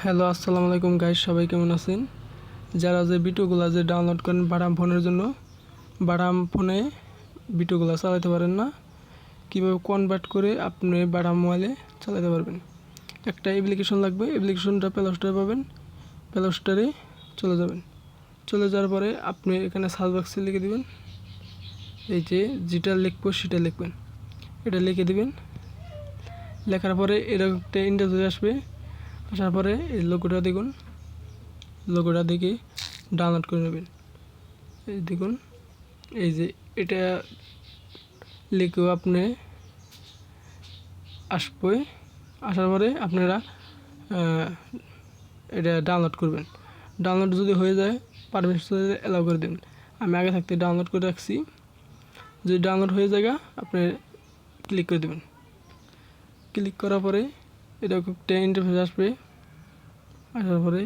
Hello, আসসালামু আলাইকুম guys, সবাই কেমন আছেন? যারা যে ভিডিওগুলো যে ডাউনলোড করেন বাটাম ফোনের জন্য, বাটাম ফোনে ভিডিওগুলো চালাতে পারেন না, কীভাবে কনভার্ট করে আপনি বাটাম মোবাইলে চালাতে পারবেন। একটা অ্যাপ্লিকেশন লাগবে, অ্যাপ্লিকেশনটা প্লে স্টোরে পাবেন, প্লে স্টোরে চলে যাবেন। চলে যাওয়ার পরে আপনি এখানে সার্চ বক্সে লিখে দেবেন, এই যে যেটা লিখবো সেটা লিখবেন, এটা লিখে দিবেন। লেখার পরে এরকম একটা ইন্টারফেস আসবে, আসার পরে এই লোগোটা দেখুন, লোগোটা দেখে ডাউনলোড করে নেবেন। এই দেখুন, এই যে এটা লিখেও আপনি আসবে, আসার পরে আপনারা এটা ডাউনলোড করবেন। ডাউনলোড যদি হয়ে যায় পারমিশন অ্যালাউ করে দেবেন। আমি আগে থাকতে ডাউনলোড করে রাখছি, যদি ডাউনলোড হয়ে যায় আপনি ক্লিক করে দেবেন। ক্লিক করার পরে এরকম একটা ইন্টারফেস আসবে, আসার পরে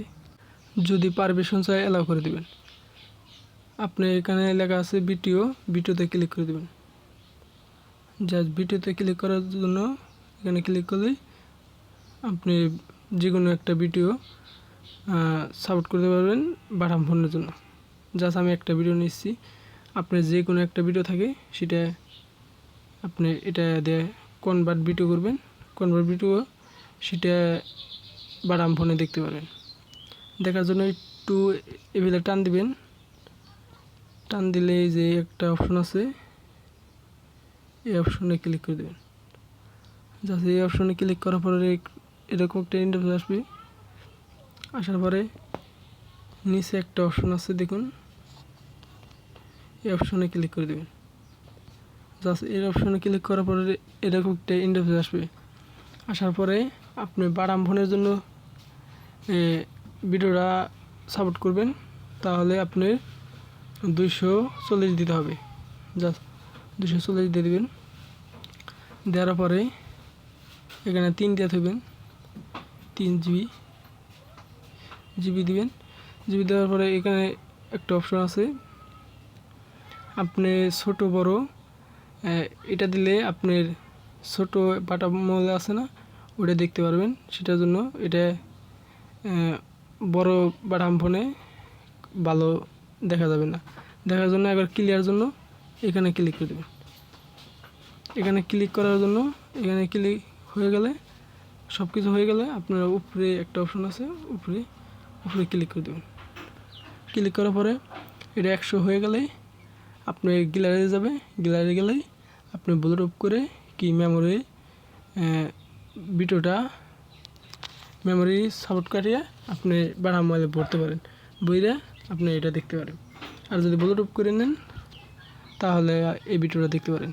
যদি পারমিশন চাই অ্যালাউ করে দেবেন। আপনি এখানে লেখা আছে ভিডিওতে ক্লিক করে দেবেন। জাস্ট ভিডিওতে ক্লিক করার জন্য এখানে ক্লিক করলেই আপনি যে কোনো একটা ভিডিও সাপোর্ট করতে পারবেন বাটাম ফোনের জন্য। জাস্ট আমি একটা ভিডিও নিচ্ছি, আপনি যে কোনো একটা ভিডিও থাকে সেটা আপনি এটা দিয়ে কনভার্ট ভিডিও করবেন, কনভার্ট ভিডিও সেটা বাটাম ফোনে দেখতে পারবেন। দেখার জন্য একটু এভাবে টান দিবেন, টান দিলে এই যে একটা অপশন আছে, এই অপশনে ক্লিক করে দেবেন। জাস্ট এই অপশনে ক্লিক করার পরে এরকম একটা ইন্টারফেস আসবে, আসার পরে নিচে একটা অপশন আছে দেখুন, এই অপশনে ক্লিক করে দেবেন। জাস্ট এই অপশনে ক্লিক করার পরে এরকম একটা ইন্টারফেস আসবে, আসার পরে আপনি বাটাম ফোনের জন্য ভিডিওটা সাপোর্ট করবেন, তাহলে আপনি 240 দিতে হবে। জাস্ট 240 দিয়ে দেবেন। দেওয়ার পরে এখানে 3 দিয়ে থাকবেন, 3 জিবি দিবেন। জিবি দেওয়ার পরে এখানে একটা অপশন আছে, আপনি ছোট বড় এটা দিলে আপনার ছোট বাটাম মোবাইল আছে না, ওটা দেখতে পারবেন। সেটার জন্য এটা বড় বাটাম ফোনে ভালো দেখা যাবে না, দেখার জন্য একবার ক্লিয়ার জন্য এখানে ক্লিক করে দেবেন। এখানে ক্লিক করার জন্য এখানে ক্লিক হয়ে গেলে সব কিছু হয়ে গেলে আপনারা উপরে একটা অপশন আছে, উপরে ক্লিক করে দেবেন। ক্লিক করার পরে এটা 100 হয়ে গেলে আপনি গ্যালারি যাবে, গ্যালারি গেলেই আপনি ব্লুটুথ করে কি মেমোরি ভিডিওটা মেমোরি সাপোর্ট কাটিয়ে আপনি বাটাম মোবাইলে ভরতে পারেন, বইরে আপনি এটা দেখতে পারেন। আর যদি ব্লুটুথ করে নেন তাহলে এই ভিডিওটা দেখতে পারেন।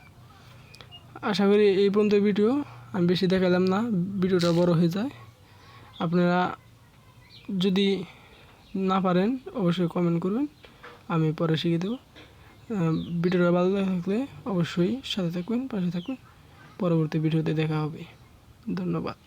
আশা করি এই পর্যন্ত ভিডিও, আমি বেশি দেখালাম না, ভিডিওটা বড় হয়ে যায়। আপনারা যদি না পারেন অবশ্যই কমেন্ট করবেন, আমি পরে শিখিয়ে দেবো। ভিডিওটা ভালো লাগলে অবশ্যই সাথে থাকবেন, পাশে থাকবেন। পরবর্তী ভিডিওতে দেখা হবে। ধন্যবাদ।